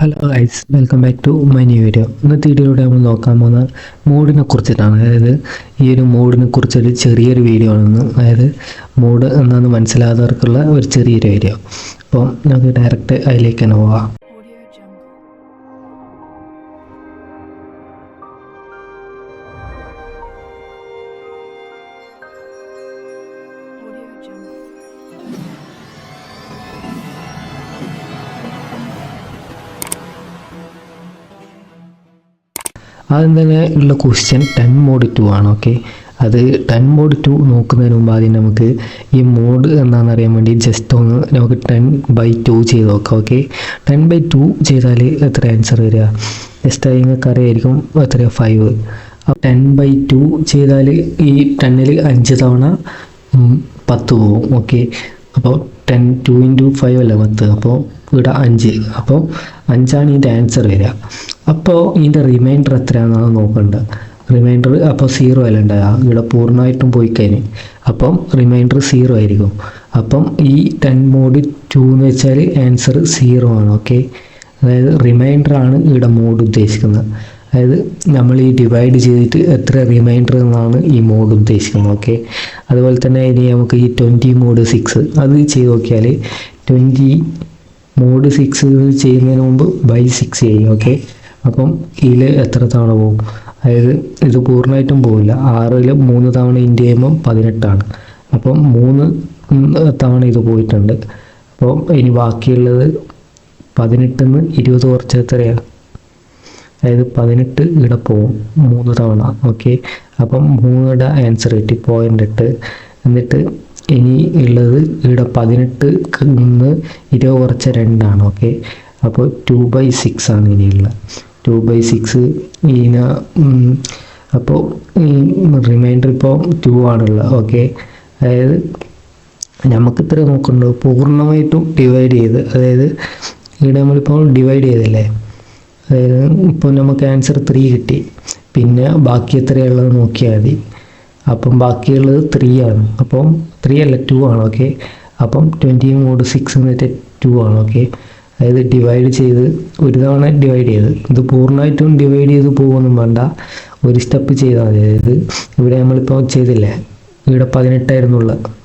Hello guys, welcome back to my new video. ഇന്നത്തെ വീഡിയോയിലൂടെ നമ്മൾ നോക്കാൻ പോകുന്ന മോഡിനെ കുറിച്ചിട്ടാണ്. അതായത് ഈ ഒരു മോഡിനെ കുറിച്ചൊരു ചെറിയൊരു വീഡിയോ ആണെന്ന്. അതായത് മോഡ് എന്താണെന്ന് മനസ്സിലാകാത്തവർക്കുള്ള ഒരു ചെറിയൊരു വീഡിയോ. അപ്പോൾ നമുക്ക് ഡയറക്റ്റ് അതിലേക്ക് തന്നെ പോവാം. ആദ്യം തന്നെ ഉള്ള ക്വസ്റ്റ്യൻ 10 മോഡ് 2 ആണ്. ഓക്കെ, അത് 10 മോഡ് 2 നോക്കുന്നതിന് മുമ്പ് ആദ്യം നമുക്ക് ഈ മോഡ് എന്താണെന്ന് അറിയാൻ വേണ്ടി ജസ്റ്റ് ഒന്ന് നമുക്ക് 10/2 ചെയ്ത് നോക്കാം. ഓക്കെ, 10/2 ചെയ്താൽ എത്ര ആൻസർ വരിക? ജസ്റ്റ് നിങ്ങൾക്ക് അറിയായിരിക്കും എത്ര 5. അപ്പോൾ 10/2 ചെയ്താൽ ഈ 10ൽ 5 തവണ 10 പോവും. ഓക്കെ, അപ്പോൾ 10 2 × 5 അല്ല 10, അപ്പോൾ ഇവിടെ 5. അപ്പോൾ 5ആണ് ഇതിൻ്റെ ആൻസർ വരിക. അപ്പോൾ ഇതിൻ്റെ റിമൈൻഡർ എത്രയാണെന്നാണ് നോക്കേണ്ടത്. റിമൈൻഡർ അപ്പോൾ 0 അല്ല ഉണ്ടാകുക, ഇവിടെ പൂർണ്ണമായിട്ടും പോയി കഴിഞ്ഞ്. അപ്പം റിമൈൻഡർ 0 ആയിരിക്കും. അപ്പം ഈ 10 മോഡ് 2 എന്ന് വെച്ചാൽ ആൻസർ 0 ആണ്. ഓക്കെ, അതായത് റിമൈൻഡറാണ് ഇവിടെ മോഡ് ഉദ്ദേശിക്കുന്നത്. അതായത് നമ്മൾ ഈ ഡിവൈഡ് ചെയ്തിട്ട് എത്ര റിമൈൻഡർ എന്നാണ് ഈ മോഡ് ഉദ്ദേശിക്കുന്നത്. ഓക്കെ, അതുപോലെ തന്നെ ഇനി നമുക്ക് ഈ 20 മോഡ് 6 അത് ചെയ്ത് നോക്കിയാൽ 20 മോഡ് 6 ചെയ്യുന്നതിന് മുമ്പ് /6 ചെയ്യും. ഓക്കെ, അപ്പം ഇതിൽ എത്ര തവണ പോകും? അതായത് ഇത് പൂർണ്ണമായിട്ടും പോവില്ല. 6ൽ 3 തവണ ഇൻറ്റു ചെയ്യുമ്പം 18ആണ്. അപ്പം 3 തവണ ഇത് പോയിട്ടുണ്ട്. അപ്പം ഇനി ബാക്കിയുള്ളത് 18 നിന്ന് 20 കുറച്ച് എത്രയാണ്? അതായത് 18 ഇവിടെ പോവും 3 തവണ. ഓക്കെ, അപ്പം 3യുടെ ആൻസർ കിട്ടി 0.8. എന്നിട്ട് ഇനി ഉള്ളത് ഇവിടെ 18 നിന്ന് 20 കുറച്ച് 2 ആണ്. ഓക്കെ, അപ്പോൾ 2/6 ആണ് ഇനിയുള്ളത്. 2/6 ഇതിന് അപ്പോൾ ഈ റിമൈൻഡർ ഇപ്പോൾ 2 ആണുള്ളത്. ഓക്കെ, അതായത് നമുക്ക് ഇത്ര നോക്കണ്ടോ പൂർണ്ണമായിട്ടും ഡിവൈഡ് ചെയ്ത്, അതായത് ഇവിടെ നമ്മളിപ്പോൾ ഡിവൈഡ് ചെയ്തല്ലേ, അതായത് ഇപ്പോൾ നമുക്ക് ആൻസർ 3 കിട്ടി. പിന്നെ ബാക്കി എത്രയുള്ളത് നോക്കിയാൽ മതി. അപ്പം ബാക്കിയുള്ളത് 3 ആണ്. അപ്പം 3 അല്ല 2 ആണ്. ഓക്കെ, അപ്പം 20 മോഡ് 6 എന്നിട്ട് 2 ആണ്. ഓക്കെ, അതായത് ഡിവൈഡ് ചെയ്ത് ഒരു തവണ ഡിവൈഡ് ചെയ്ത്, ഇത് പൂർണ്ണമായിട്ടും ഡിവൈഡ് ചെയ്ത് പോകുമൊന്നും വേണ്ട, ഒരു സ്റ്റെപ്പ് ചെയ്താൽ മതി. അതായത് ഇവിടെ നമ്മളിപ്പോൾ ചെയ്തില്ലേ, ഇവിടെ 18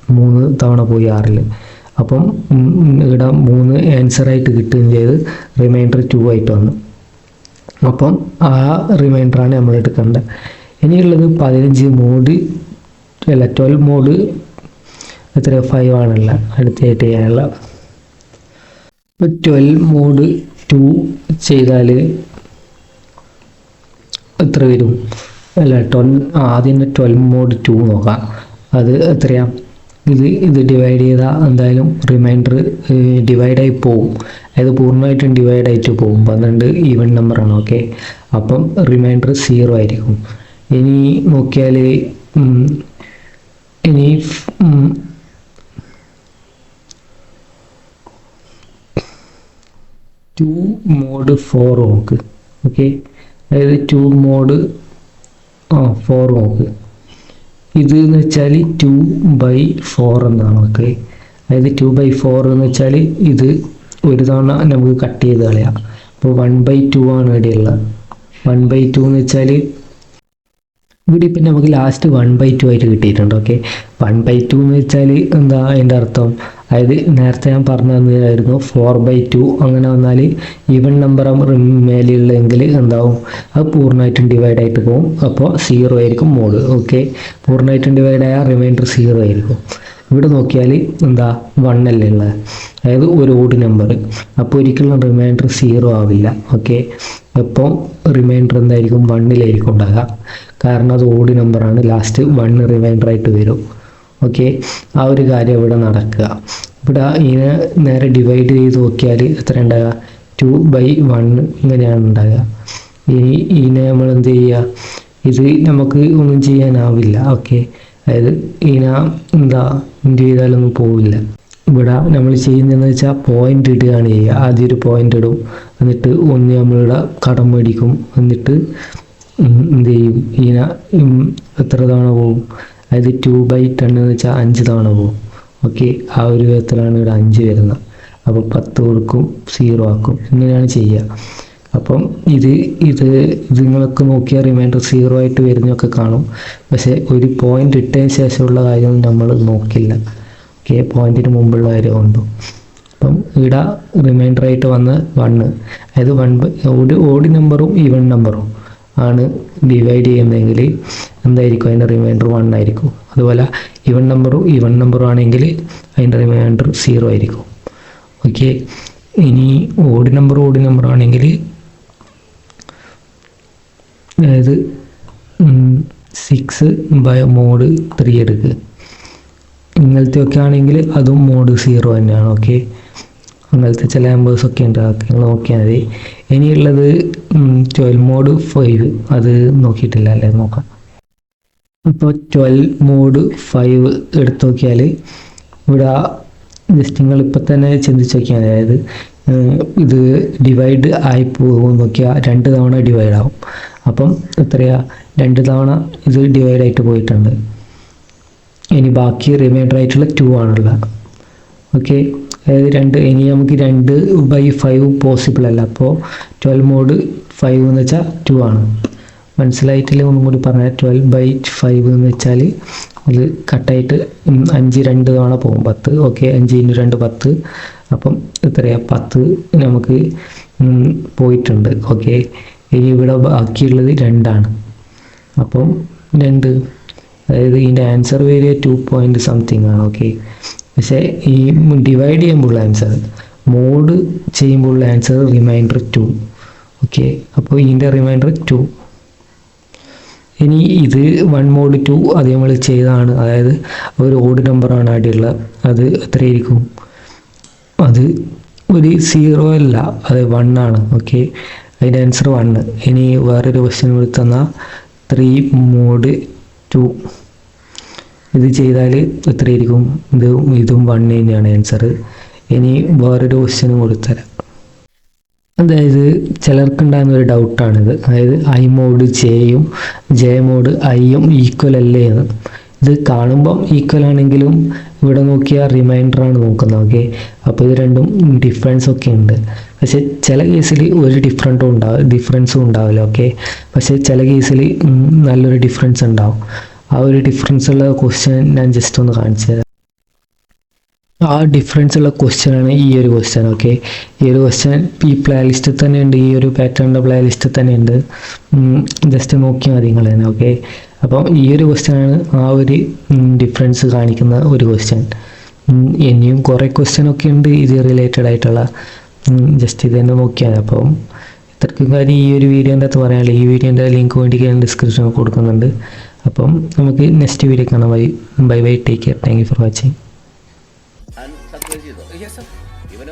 3 തവണ പോയി 6ൽ. അപ്പം ഇവിടെ 3 ആൻസറായിട്ട് കിട്ടുകയും ചെയ്ത് റിമൈൻഡർ 2 ആയിട്ട് വന്നു. അപ്പം ആ റിമൈൻഡറാണ് നമ്മൾ എടുക്കേണ്ടത്. ഇനിയുള്ളത് 15 മോഡ് അല്ല 12 മോഡ് എത്ര 5 ആണല്ല അടുത്തായിട്ട് ചെയ്യാനുള്ള. 12 മോഡ് 2 ചെയ്താൽ എത്ര വരും? അല്ല ആദ്യം 12 മോഡ് 2 നോക്കാം. അത് എത്രയാണ്? ഇത് ഡിവൈഡ് ചെയ്താൽ എന്തായാലും റിമൈൻഡർ ഡിവൈഡായി പോവും. അതായത് പൂർണ്ണമായിട്ടും ഡിവൈഡായിട്ട് പോകും. 12 ഈവൻ നമ്പറാണ്. ഓക്കെ, അപ്പം റിമൈൻഡർ 0 ആയിരിക്കും. ഇനി നോക്കിയാൽ ഇനി 2 മോഡ് 4 നോക്ക്. ഓക്കെ, അതായത് 2 മോഡ് 4 നോക്ക്. ഇത് എന്ന് വെച്ചാൽ 2/4 എന്നാണ്. ഓക്കെ, അതായത് 2/4 എന്ന് വെച്ചാൽ ഇത് ഒരു തവണ നമുക്ക് കട്ട് ചെയ്ത് കളയാം. അപ്പോൾ 1/2 ആണ് ഇവിടെയുള്ളത്. 1/2 എന്ന് വെച്ചാൽ ഇവിടെ ഇപ്പം നമുക്ക് ലാസ്റ്റ് 1/2 ആയിട്ട് കിട്ടിയിട്ടുണ്ട്. ഓക്കെ, 1/2 എന്ന് വെച്ചാൽ എന്താ അതിൻ്റെ അർത്ഥം? അതായത് നേരത്തെ ഞാൻ പറഞ്ഞു തന്നതായിരുന്നു 4/2 അങ്ങനെ വന്നാൽ ഈവൻ നമ്പർ മേലെയുള്ളെങ്കിൽ എന്താവും? അത് പൂർണ്ണമായിട്ടും ഡിവൈഡ് ആയിട്ട് പോകും. അപ്പോൾ 0 ആയിരിക്കും മോഡ്. ഓക്കെ, പൂർണ്ണമായിട്ടും ഡിവൈഡ് ആയാൽ റിമൈൻഡർ 0 ആയിരിക്കും. ഇവിടെ നോക്കിയാൽ എന്താ 1 അല്ലേ ഉള്ളത്, അതായത് ഒരു ഓഡ് നമ്പർ. അപ്പോൾ ഒരിക്കലും റിമൈൻഡർ 0 ആവില്ല. ഓക്കെ, അപ്പോൾ റിമൈൻഡർ എന്തായിരിക്കും? 1ലായിരിക്കും ഉണ്ടാകുക. കാരണം അത് ഓഡ് നമ്പറാണ്. ലാസ്റ്റ് 1 റിമൈൻഡറായിട്ട് വരും. ഓക്കെ, ആ ഒരു കാര്യം ഇവിടെ നടക്കുക. ഇവിടെ ഇതിനെ നേരെ ഡിവൈഡ് ചെയ്ത് നോക്കിയാൽ എത്ര ഉണ്ടാകുക? 2/1 ഇങ്ങനെയാണ് ഉണ്ടാകുക. ഇനി ഇതിനെ നമ്മൾ എന്ത് ചെയ്യുക? ഇത് നമുക്ക് ഒന്നും ചെയ്യാനാവില്ല. ഓക്കെ, അതായത് ഇതിനെ എന്താ എന്ത് ചെയ്താലൊന്നും പോവില്ല. ഇവിടെ നമ്മൾ ചെയ്യുന്നതെന്ന് വെച്ചാൽ പോയിൻ്റ് ഇടുകയാണ് ചെയ്യുക. ആദ്യം ഒരു പോയിൻ്റ് ഇടും, എന്നിട്ട് ഒന്ന് നമ്മളിവിടെ കടം മേടിക്കും, എന്നിട്ട് എന്ത് ചെയ്യും? ഇതിനെ എത്ര തവണ പോകും? അതായത് 2/10 എന്ന് വെച്ചാൽ 5 തവണ പോകും. ഓക്കെ, ആ ഒരു വിധത്തിലാണ് ഇവിടെ 5 വരുന്നത്. അപ്പോൾ 10 കൊടുക്കും 0 ആക്കും. ഇങ്ങനെയാണ് ചെയ്യുക. അപ്പം ഇത് നിങ്ങൾക്ക് നോക്കിയാൽ റിമൈൻഡർ 0 ആയിട്ട് വരുന്നതൊക്കെ കാണും. പക്ഷേ ഒരു പോയിന്റ് ഇട്ടതിന് ശേഷമുള്ള കാര്യം നമ്മൾ നോക്കില്ല. ഓക്കെ, പോയിന്റിന് മുമ്പുള്ള കാര്യം കൊണ്ടു. അപ്പം ഇവിടെ റിമൈൻഡറായിട്ട് വന്ന് 1, അതായത് ഓഡ് നമ്പറും ഈവൺ നമ്പറും ആണ് ഡിവൈഡ് ചെയ്യുന്നതെങ്കിൽ എന്തായിരിക്കും അതിൻ്റെ റിമൈൻഡർ 1 ആയിരിക്കും. അതുപോലെ ഈവൺ നമ്പറും ആണെങ്കിൽ അതിൻ്റെ റിമൈൻഡർ 0 ആയിരിക്കും. ഓക്കെ, ഇനി ഓഡ് നമ്പർ ആണെങ്കിൽ അതായത് 6/mod 3 എടുക്കുക. ഇങ്ങനത്തെ ഒക്കെ ആണെങ്കിൽ അതും mod 0 തന്നെയാണ്. ഓക്കെ, അങ്ങനത്തെ ചില നമ്പേഴ്സൊക്കെ ഉണ്ട്, അതൊക്കെ നിങ്ങൾ നോക്കിയാൽ മതി. ഇനിയുള്ളത് 12 mod 5, അത് നോക്കിയിട്ടില്ല അല്ലേ, നോക്കാം. ഇപ്പോൾ 12 mod 5 എടുത്തു നോക്കിയാൽ ഇവിടെ ജസ്റ്റ് നിങ്ങൾ ഇപ്പം തന്നെ ചിന്തിച്ച് നോക്കിയാൽ, അതായത് ഇത് ഡിവൈഡ് ആയി പോകും നോക്കിയാൽ 2 തവണ ഡിവൈഡ് ആവും. അപ്പം എത്രയാ, 2 തവണ ഇത് ഡിവൈഡായിട്ട് പോയിട്ടുണ്ട്. ഇനി ബാക്കി റിമൈൻഡർ ആയിട്ടുള്ള 2 ആണുള്ളത്. ഓക്കെ, അതായത് ഇനി നമുക്ക് 2/5 പോസിബിൾ അല്ല. അപ്പോൾ 12 mod 5 എന്ന് വെച്ചാൽ 2 ആണ്. മനസ്സിലായിട്ടില്ല, ഒന്നും കൂടി പറഞ്ഞാൽ 12/5 എന്ന് വെച്ചാൽ അത് കട്ടായിട്ട് 5 2 തവണ പോകും, 10. ഓക്കെ, 5 × 2 10. അപ്പം എത്രയാ, 10 നമുക്ക് പോയിട്ടുണ്ട്. ഓക്കെ, ഇനി ഇവിടെ ബാക്കിയുള്ളത് 2 ആണ്. അപ്പം 2, അതായത് ഇതിൻ്റെ ആൻസർ വരിക 2 പോയിൻറ്റ് സംതിങ് ആണ്. ഓക്കെ, പക്ഷേ ഈ ഡിവൈഡ് ചെയ്യുമ്പോഴുള്ള ആൻസർ, മോഡ് ചെയ്യുമ്പോഴുള്ള ആൻസർ റിമൈൻഡർ 2. ഓക്കെ, അപ്പോൾ ഇതിൻ്റെ റിമൈൻഡർ 2. ഇനി ഇത് 1 mod 2 അത് നമ്മൾ ചെയ്തതാണ്. അതായത് ഒരു ഓഡ് നമ്പറാണ് അടിയുള്ളത്. അത് എത്രയായിരിക്കും, അത് ഒരു 0 അല്ല, അത് 1 ആണ്. ഓക്കെ, അതിൻ്റെ ആൻസർ 1. ഇനി വേറൊരു ക്വസ്റ്റ്യൻ കൂടി തന്നാൽ 3 mod 2 ഇത് ചെയ്താൽ എത്രയായിരിക്കും, ഇതും 1 തന്നെയാണ് ആൻസർ. ഇനി വേറൊരു ക്വസ്റ്റ്യനും കൊടുത്തരാം. അതായത് ചിലർക്കുണ്ടാകുന്ന ഒരു ഡൗട്ടാണിത്, അതായത് I mod Jയും J mod Iയും ഈക്വൽ അല്ലേ എന്ന്. ഇത് കാണുമ്പം ഈക്വൽ ആണെങ്കിലും ഇവിടെ നോക്കിയാൽ റിമൈൻഡറാണ് നോക്കുന്നത്. ഓക്കെ, അപ്പോൾ ഇത് രണ്ടും ഡിഫറൻസ് ഒക്കെ ഉണ്ട്. പക്ഷേ ചില കേസിൽ ഒരു ഡിഫറൻസും ഉണ്ടാവില്ല. ഓക്കെ, പക്ഷേ ചില കേസിൽ നല്ലൊരു ഡിഫറൻസ് ഉണ്ടാവും. ആ ഒരു ഡിഫറൻസ് ഉള്ള ക്വസ്റ്റ്യൻ ഞാൻ ജസ്റ്റ് ഒന്ന് കാണിച്ചു തരാം. ആ ഡിഫറൻസ് ഉള്ള ക്വസ്റ്റ്യനാണ് ഈ ഒരു ക്വസ്റ്റ്യൻ. ഓക്കെ, ഈ ഒരു ക്വസ്റ്റ്യൻ ഈ പ്ലേ ലിസ്റ്റിൽ തന്നെ ഉണ്ട്, ഈ ഒരു പാറ്റേണിൻ്റെ പ്ലേ ലിസ്റ്റിൽ തന്നെ ഉണ്ട്. ജസ്റ്റ് നോക്കിയാൽ മതി നിങ്ങൾ തന്നെ. ഓക്കെ, അപ്പം ഈ ഒരു ക്വസ്റ്റ്യനാണ് ആ ഒരു ഡിഫറൻസ് കാണിക്കുന്ന ഒരു ക്വസ്റ്റ്യൻ. ഇനിയും കുറേ ക്വസ്റ്റ്യനൊക്കെ ഉണ്ട് ഇത് റിലേറ്റഡ് ആയിട്ടുള്ള. ജസ്റ്റ് ഇത് തന്നെ നോക്കിയാൽ മതി. അപ്പം ഇത്രയ്ക്കും കാര്യം ഈ ഒരു വീഡിയോൻ്റെ അകത്ത് പറയാനില്ല. ഈ വീഡിയോൻ്റെ ലിങ്ക് വേണ്ടി ഞാൻ ഡിസ്ക്രിപ്ഷനിൽ കൊടുക്കുന്നുണ്ട്. അപ്പം നമുക്ക് നെക്സ്റ്റ് വീഡിയോ കാണാം. Bye take care, thank you for watching. Yes, sir. Even